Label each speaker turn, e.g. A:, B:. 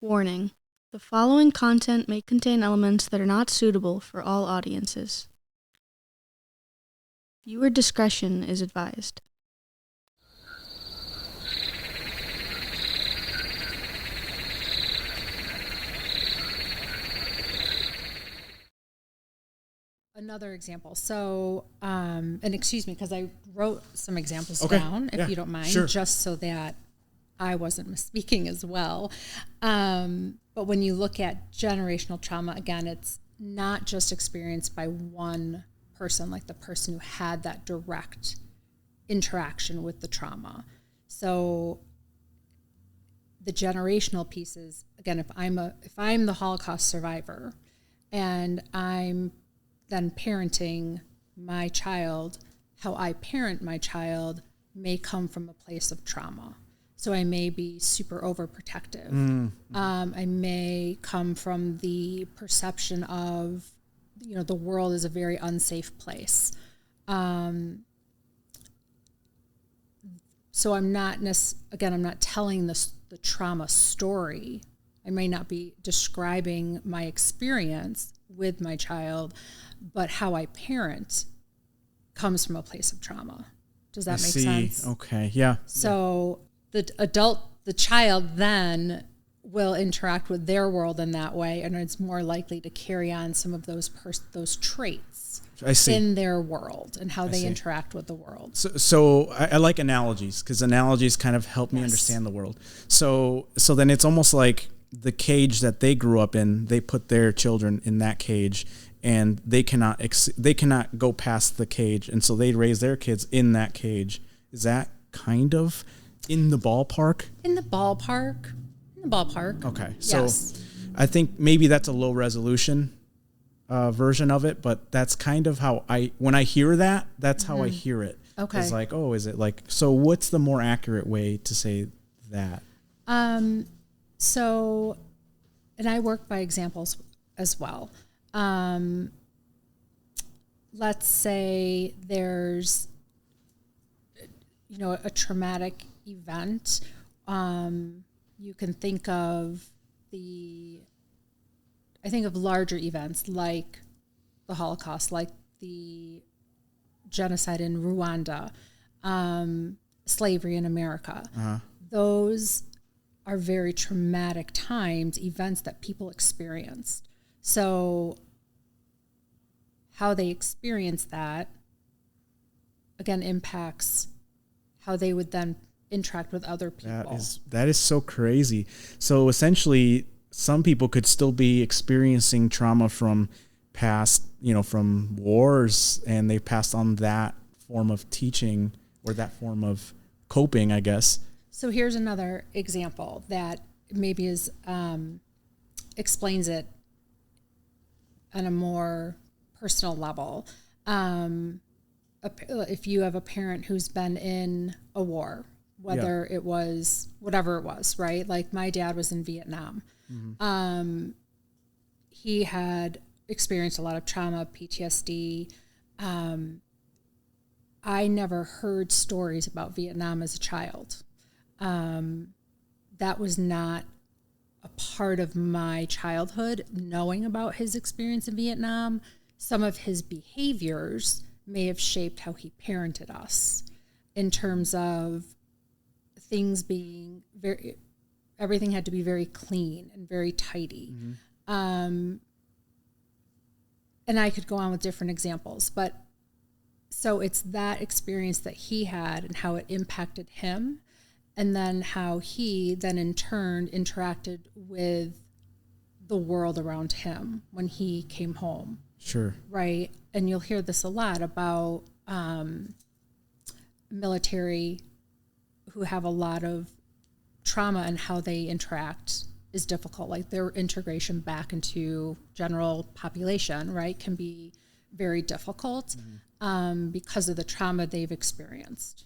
A: Warning: the following content may contain elements that are not suitable for all audiences. Viewer discretion is advised.
B: Another example. So, and excuse me, because I wrote some examples
C: Okay.
B: down, if
C: Yeah,
B: you don't mind,
C: sure.
B: just so that I wasn't misspeaking as well. But when you look at generational trauma, again, it's not just experienced by one person, like the person who had that direct interaction with the trauma. So the generational pieces, again, if I'm the Holocaust survivor and I'm then parenting my child, how I parent my child may come from a place of trauma. So I may be super overprotective. I may come from the perception of, the world is a very unsafe place. So I'm not I'm not telling the trauma story. I may not be describing my experience with my child, but how I parent comes from a place of trauma. Does that make sense?
C: Okay, yeah.
B: So the child then will interact with their world in that way, and it's more likely to carry on some of those traits
C: I see.
B: in their world and how they interact with the world.
C: So I like analogies, because analogies kind of help me understand the world. So then it's almost like the cage that they grew up in, they put their children in that cage, and they cannot go past the cage, and so they raise their kids in that cage. Is that kind of in the ballpark?
B: In the ballpark.
C: Okay. So
B: yes.
C: I think maybe that's a low resolution version of it, but that's kind of how when I hear that, that's how I hear it.
B: Okay.
C: It's like, oh, is it like, so what's the more accurate way to say that?
B: So, and I work by examples as well. Let's say there's, a traumatic event. You can think of larger events like the Holocaust, like the genocide in Rwanda, slavery in America. Those are very traumatic times, events that people experienced. So how they experience that, again, impacts how they would then interact with other people.
C: That is so crazy. So essentially, some people could still be experiencing trauma from past, from wars, and they passed on that form of teaching or that form of coping, I guess.
B: So here's another example that maybe explains it on a more personal level. If you have a parent who's been in a war, whether it was whatever it was, right? Like my dad was in Vietnam. He had experienced a lot of trauma, PTSD. I never heard stories about Vietnam as a child. That was not a part of my childhood, knowing about his experience in Vietnam. Some of his behaviors may have shaped how he parented us in terms of things being everything had to be very clean and very tidy. And I could go on with different examples, but so it's that experience that he had and how it impacted him, and then how he then in turn interacted with the world around him when he came home.
C: Sure.
B: Right. And you'll hear this a lot about military who have a lot of trauma, and how they interact is difficult. Like their integration back into general population, right, can be very difficult because of the trauma they've experienced.